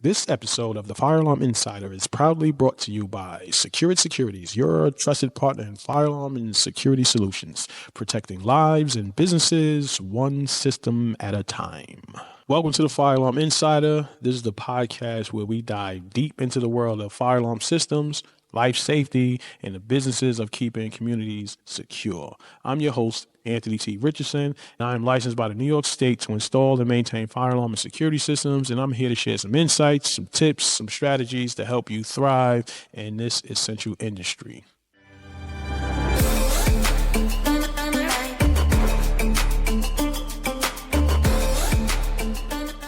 This episode of the Fire Alarm Insider is proudly brought to you by Secured Securities, your trusted partner in fire alarm and security solutions, protecting lives and businesses one system at a time. Welcome to the Fire Alarm Insider. This is the podcast where we dive deep into the world of fire alarm systems, life safety, and the businesses of keeping communities secure. I'm your host, Anthony T. Richardson, and I am licensed by the New York State to install and maintain fire alarm and security systems, and I'm here to share some insights, some tips, some strategies to help you thrive in this essential industry.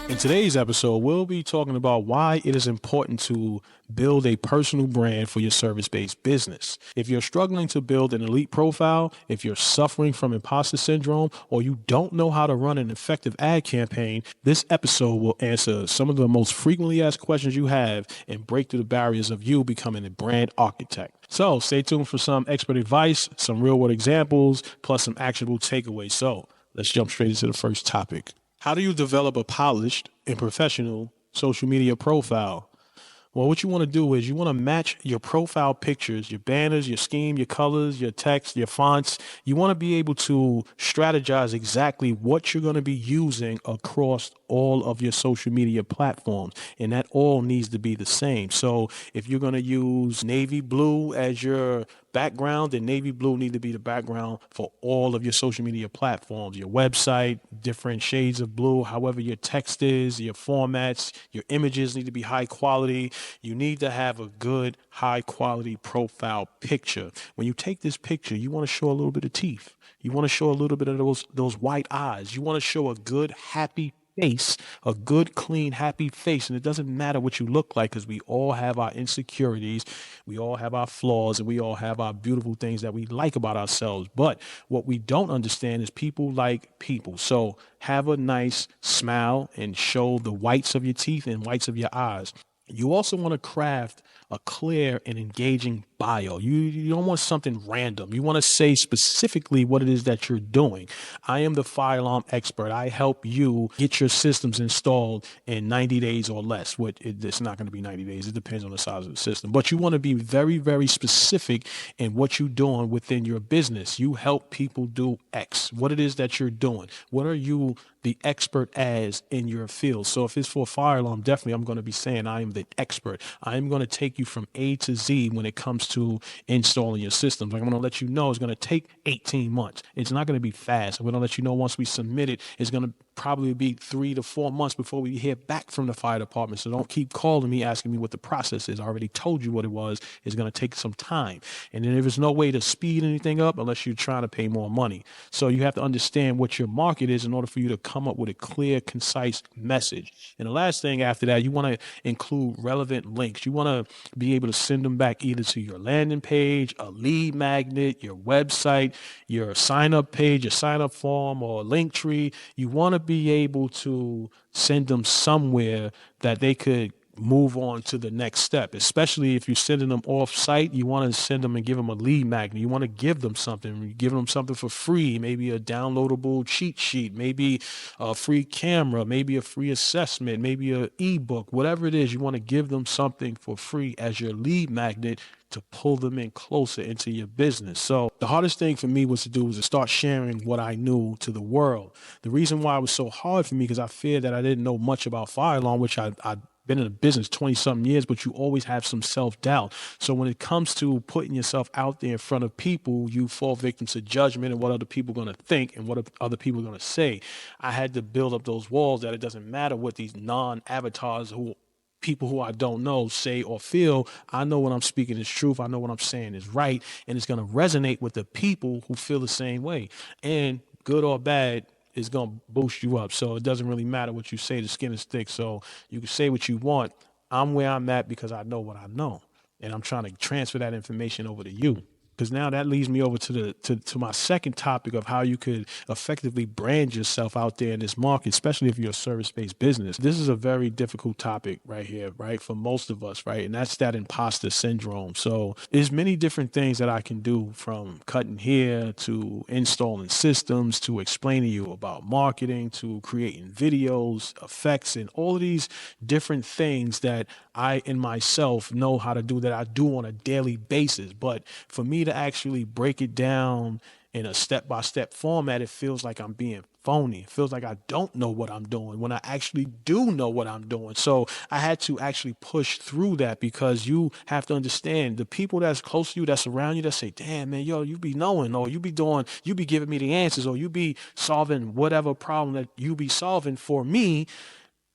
In today's episode, we'll be talking about why it is important to build a personal brand for your service-based business. If you're struggling to build an elite profile, if you're suffering from imposter syndrome, or you don't know how to run an effective ad campaign, this episode will answer some of the most frequently asked questions you have and break through the barriers of you becoming a brand architect. So stay tuned for some expert advice, some real-world examples, plus some actionable takeaways. So let's jump straight into the first topic. How do you develop a polished and professional social media profile? Well, what you want to do is you want to match your profile pictures, your banners, your scheme, your colors, your text, your fonts. You want to be able to strategize exactly what you're going to be using across all of your social media platforms. And that all needs to be the same. So if you're going to use navy blue as your background, then navy blue need to be the background for all of your social media platforms, your website, different shades of blue, however your text is, your formats, your images need to be high quality. You need to have a good, high quality profile picture. When you take this picture, you want to show a little bit of teeth. You want to show a little bit of those white eyes. You want to show a good, happy face, a good, clean, happy face. And it doesn't matter what you look like, because we all have our insecurities, we all have our flaws, and we all have our beautiful things that we like about ourselves. But what we don't understand is people like people. So have a nice smile and show the whites of your teeth and whites of your eyes. You also want to craft a clear and engaging bio. You don't want something random. You want to say specifically what it is that you're doing. I am the fire alarm expert. I help you get your systems installed in 90 days or less. It's not going to be 90 days. It depends on the size of the system. But you want to be very, very specific in what you're doing within your business. You help people do X. What it is that you're doing. What are you the expert as in your field? So if it's for a fire alarm, definitely I'm going to be saying I am the expert. I am going to take you from A to Z when it comes to installing your systems. I'm going to let you know it's going to take 18 months. It's not going to be fast. I'm going to let you know once we submit it, it's going to probably be 3 to 4 months before we hear back from the fire department. So don't keep calling me asking me what the process is. I already told you what it was. It's going to take some time. And then there's no way to speed anything up unless you're trying to pay more money. So you have to understand what your market is in order for you to come up with a clear, concise message. And the last thing after that, you want to include relevant links. You want to be able to send them back either to your landing page, a lead magnet, your website, your sign-up page, your sign-up form, or link tree. You want to be able to send them somewhere that they could move on to the next step, especially if you're sending them off site. You want to send them and give them a lead magnet. You want to give them something. You give them something for free, maybe a downloadable cheat sheet, maybe a free camera, maybe a free assessment, maybe an ebook, whatever it is. You want to give them something for free as your lead magnet to pull them in closer into your business. So the hardest thing for me was to start sharing what I knew to the world. The reason why it was so hard for me, because I feared that I didn't know much about fire alarm, which I've been in the business 20 something years, but you always have some self-doubt. So when it comes to putting yourself out there in front of people, you fall victim to judgment and what other people are going to think and what other people are going to say. I had to build up those walls that it doesn't matter what these non-avatars people who I don't know say or feel. I know what I'm speaking is truth. I know what I'm saying is right. And it's going to resonate with the people who feel the same way. And good or bad, is going to boost you up. So it doesn't really matter what you say. The skin is thick. So you can say what you want. I'm where I'm at because I know what I know. And I'm trying to transfer that information over to you. because now that leads me over to to my second topic of how you could effectively brand yourself out there in this market, especially if you're a service-based business. This is a very difficult topic right here, right, for most of us, right? And that's that imposter syndrome. So there's many different things that I can do, from cutting hair to installing systems to explaining you about marketing to creating videos, effects, and all of these different things that I in myself know how to do, that I do on a daily basis. But for me to actually break it down in a step-by-step format, it feels like I'm being phony. It feels like I don't know what I'm doing when I actually do know what I'm doing. So I had to actually push through that, because you have to understand the people that's close to you, that's around you, that say, damn, man, yo, you be knowing, or you be doing, you be giving me the answers, or you be solving whatever problem that you be solving for me,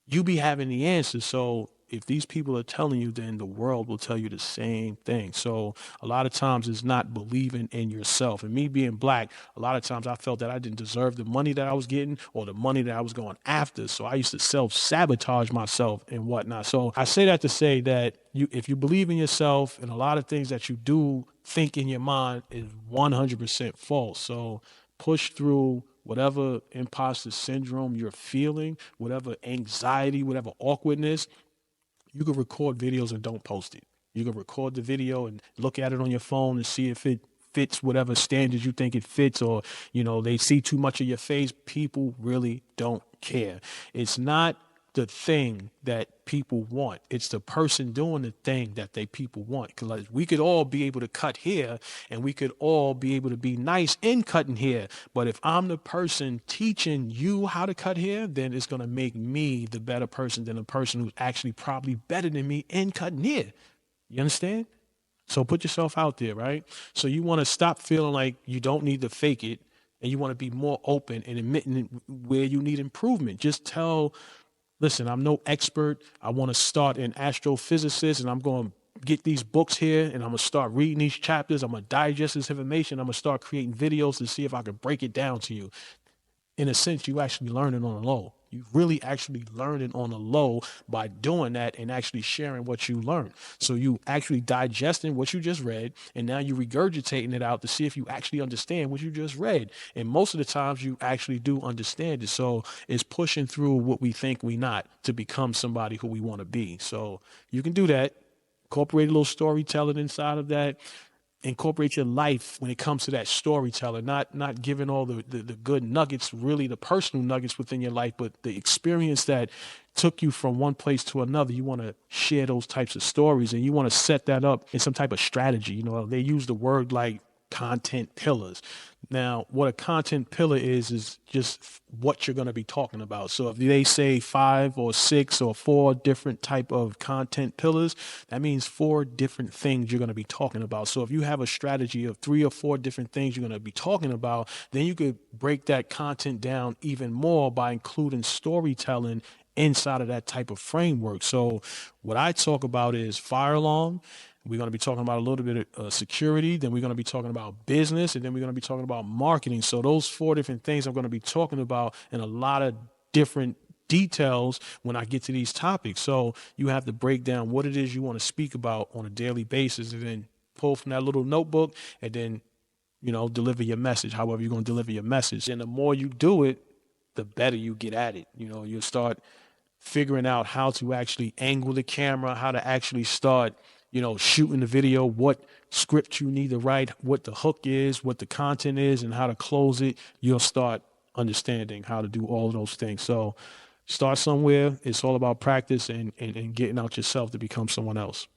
you be having the answers. So if these people are telling you, then the world will tell you the same thing. So a lot of times it's not believing in yourself. And me being black, a lot of times I felt that I didn't deserve the money that I was getting or the money that I was going after. So I used to self-sabotage myself and whatnot. So I say that to say that if you believe in yourself, and a lot of things that you do think in your mind is 100% false. So push through whatever imposter syndrome you're feeling, whatever anxiety, whatever awkwardness. You can record videos and don't post it. You can record the video and look at it on your phone and see if it fits whatever standards you think it fits, or, they see too much of your face. People really don't care. It's not the thing that people want. It's the person doing the thing that people want. Because like, we could all be able to cut hair, and we could all be able to be nice in cutting hair. But if I'm the person teaching you how to cut hair, then it's going to make me the better person than the person who's actually probably better than me in cutting hair. You understand? So put yourself out there, right? So you want to stop feeling like you don't need to fake it, and you want to be more open and admitting where you need improvement. Just listen, I'm no expert. I want to start an astrophysicist, and I'm going to get these books here, and I'm going to start reading these chapters. I'm going to digest this information. I'm going to start creating videos to see if I can break it down to you. In a sense, you actually learning on the low. You really actually learning on the low by doing that and actually sharing what you learned. So you actually digesting what you just read, and now you regurgitating it out to see if you actually understand what you just read. And most of the times you actually do understand it. So it's pushing through what we think we not to become somebody who we want to be. So you can do that. Incorporate a little storytelling inside of that. Incorporate your life when it comes to that storytelling, not giving all the good nuggets, really the personal nuggets within your life, but the experience that took you from one place to another. You want to share those types of stories, and you want to set that up in some type of strategy. They use the word like content pillars. Now, what a content pillar is just what you're going to be talking about. So if they say 5 or 6 or 4 different type of content pillars, that means 4 different things you're going to be talking about. So if you have a strategy of 3 or 4 different things you're going to be talking about, then you could break that content down even more by including storytelling inside of that type of framework. So what I talk about is fire alarm. We're going to be talking about a little bit of security. Then we're going to be talking about business. And then we're going to be talking about marketing. So those 4 different things I'm going to be talking about in a lot of different details when I get to these topics. So you have to break down what it is you want to speak about on a daily basis, and then pull from that little notebook, and then, deliver your message, however you're going to deliver your message. And the more you do it, the better you get at it. You'll start figuring out how to actually angle the camera, how to actually start shooting the video, what script you need to write, what the hook is, what the content is, and how to close it. You'll start understanding how to do all of those things. So start somewhere. It's all about practice and getting out yourself to become someone else.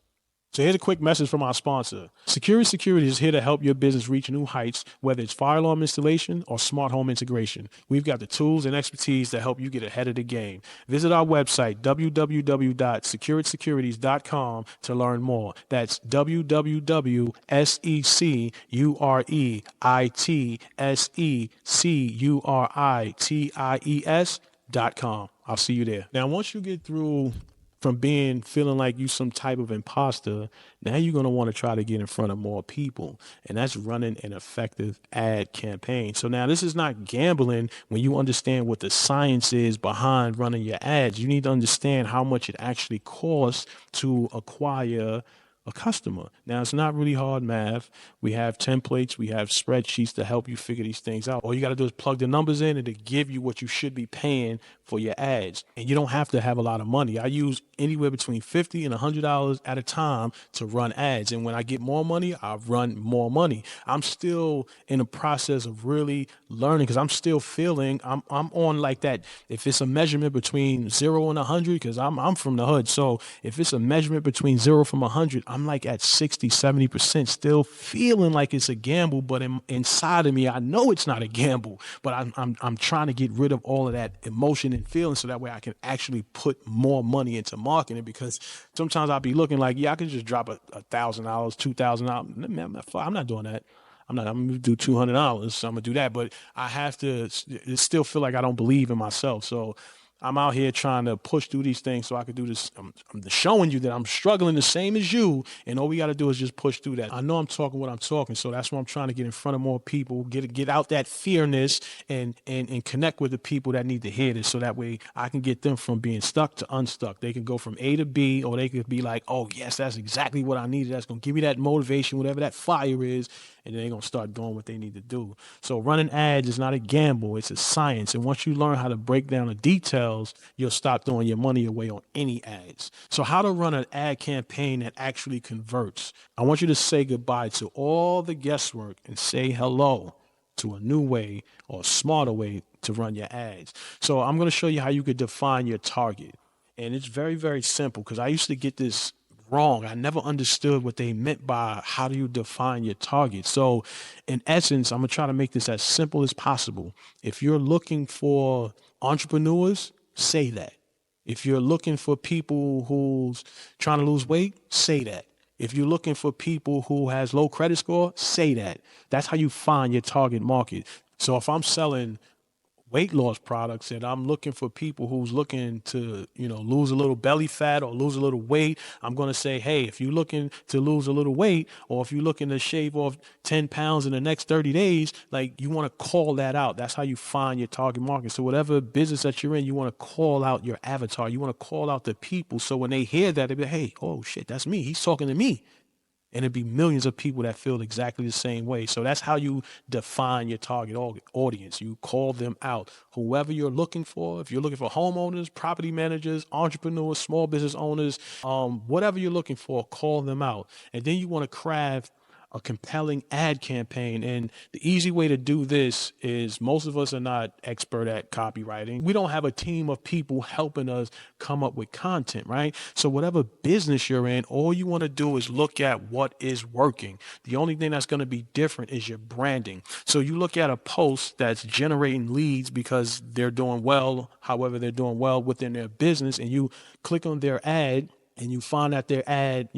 So here's a quick message from our sponsor. Security is here to help your business reach new heights, whether it's fire alarm installation or smart home integration. We've got the tools and expertise to help you get ahead of the game. Visit our website, www.securitisecurities.com, to learn more. That's www.securities.com. I'll see you there. Now, once you get through from feeling like you some type of imposter, now you're going to want to try to get in front of more people. And that's running an effective ad campaign. So now this is not gambling when you understand what the science is behind running your ads. You need to understand how much it actually costs to acquire a customer. Now, it's not really hard math. We have templates, we have spreadsheets to help you figure these things out. All you got to do is plug the numbers in and it give you what you should be paying for your ads. And you don't have to have a lot of money. I use anywhere between $50 and $100 at a time to run ads. And when I get more money, I run more money. I'm still in the process of really learning because I'm still feeling I'm on like that. If it's a measurement between 0 and 100, because I'm from the hood. So if it's a measurement between 0 from 100, I'm like at 60, 70%, still feeling like it's a gamble. But inside of me, I know it's not a gamble. But I'm trying to get rid of all of that emotion and feeling so that way I can actually put more money into marketing. Because sometimes I'll be looking like, yeah, I can just drop $1,000, $2,000. I'm not doing that. I'm gonna do $200. So I'm gonna do that, but I have to still feel like I don't believe in myself. So I'm out here trying to push through these things so I could do this. I'm showing you that I'm struggling the same as you, and all we got to do is just push through that. I know I'm talking what I'm talking, so that's why I'm trying to get in front of more people, get out that fearness, and connect with the people that need to hear this, so that way I can get them from being stuck to unstuck. They can go from A to B, or they could be like, oh yes, that's exactly what I needed. That's gonna give me that motivation, whatever that fire is, and then they're gonna start doing what they need to do. So running ads is not a gamble; it's a science. And once you learn how to break down the details, you'll stop throwing your money away on any ads. So how to run an ad campaign that actually converts. I want you to say goodbye to all the guesswork and say hello to a new way or a smarter way to run your ads. So I'm going to show you how you could define your target. And it's very, very simple because I used to get this wrong. I never understood what they meant by how do you define your target. So in essence, I'm going to try to make this as simple as possible. If you're looking for entrepreneurs, say that. If you're looking for people who's trying to lose weight, say that. If you're looking for people who has low credit score, say that. That's how you find your target market. So if I'm selling weight loss products and I'm looking for people who's looking to, lose a little belly fat or lose a little weight, I'm going to say, hey, if you're looking to lose a little weight, or if you're looking to shave off 10 pounds in the next 30 days, like, you want to call that out. That's how you find your target market. So whatever business that you're in, you want to call out your avatar. You want to call out the people. So when they hear that, they be like, hey, oh shit, that's me. He's talking to me. And it'd be millions of people that feel exactly the same way. So that's how you define your target audience. You call them out. Whoever you're looking for, if you're looking for homeowners, property managers, entrepreneurs, small business owners, whatever you're looking for, call them out. And then you want to craft a compelling ad campaign. And the easy way to do this is, most of us are not expert at copywriting. We don't have a team of people helping us come up with content, right? So whatever business you're in, all you want to do is look at what is working. The only thing that's going to be different is your branding. So you look at a post that's generating leads because they're doing well, however they're doing well within their business, and you click on their ad, and you find that their ad,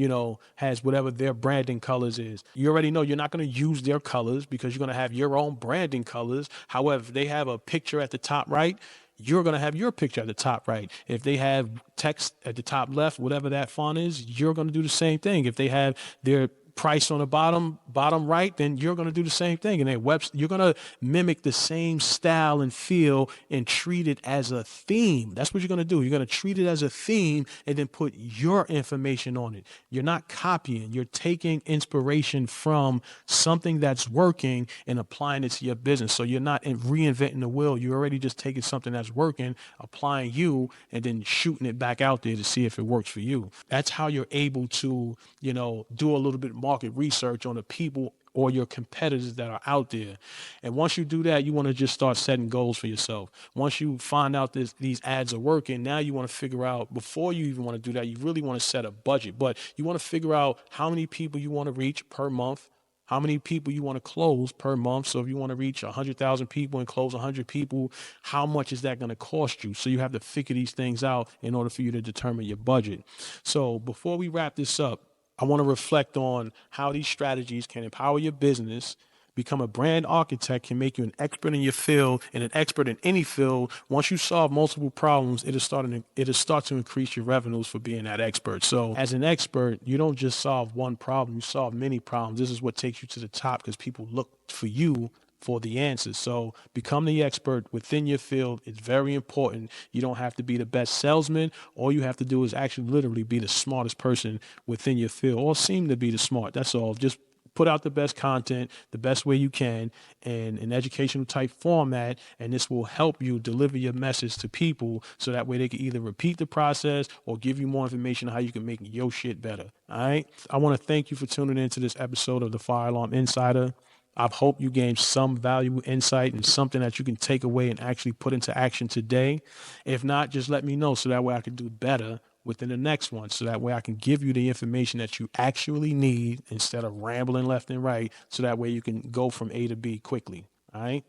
has whatever their branding colors is. You already know you're not going to use their colors because you're going to have your own branding colors. However, if they have a picture at the top right, you're going to have your picture at the top right. If they have text at the top left, whatever that font is, you're going to do the same thing. If they have their price on the bottom right, then you're going to do the same thing. And then you're going to mimic the same style and feel and treat it as a theme. That's what you're going to do. You're going to treat it as a theme and then put your information on it. You're not copying. You're taking inspiration from something that's working and applying it to your business. So you're not reinventing the wheel. You're already just taking something that's working, applying you, and then shooting it back out there to see if it works for you. That's how you're able to, do a little bit market research on the people or your competitors that are out there. And once you do that, you want to just start setting goals for yourself. Once you find out these ads are working, now you want to figure out, before you even want to do that, you really want to set a budget. But you want to figure out how many people you want to reach per month, how many people you want to close per month. So if you want to reach 100,000 people and close 100 people, how much is that going to cost you? So you have to figure these things out in order for you to determine your budget. So before we wrap this up, I want to reflect on how these strategies can empower your business, become a brand architect, can make you an expert in your field and an expert in any field. Once you solve multiple problems, it'll start to increase your revenues for being that expert. So as an expert, you don't just solve one problem, you solve many problems. This is what takes you to the top because people look for you for the answers. So become the expert within your field. It's very important. You don't have to be the best salesman. All you have to do is actually literally be the smartest person within your field, or seem to be the smart. That's all. Just put out the best content the best way you can in an educational type format, and this will help you deliver your message to people so that way they can either repeat the process or give you more information on how you can make your shit better. All right. I want to thank you for tuning into this episode of the Fire Alarm Insider. I hope you gained some valuable insight and something that you can take away and actually put into action today. If not, just let me know so that way I can do better within the next one. So that way I can give you the information that you actually need instead of rambling left and right. So that way you can go from A to B quickly. All right.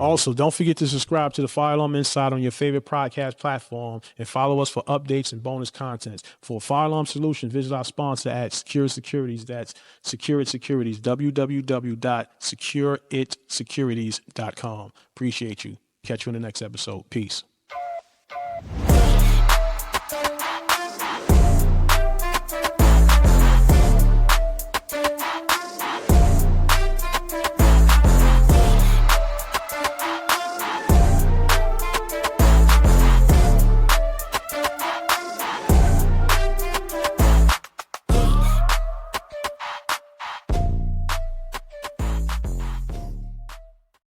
Also, don't forget to subscribe to the Fire Alarm Insider on your favorite podcast platform and follow us for updates and bonus content. For Fire Alarm Solutions, visit our sponsor at Secure Securities. That's Secure It Securities, www.secureitsecurities.com. Appreciate you. Catch you in the next episode. Peace.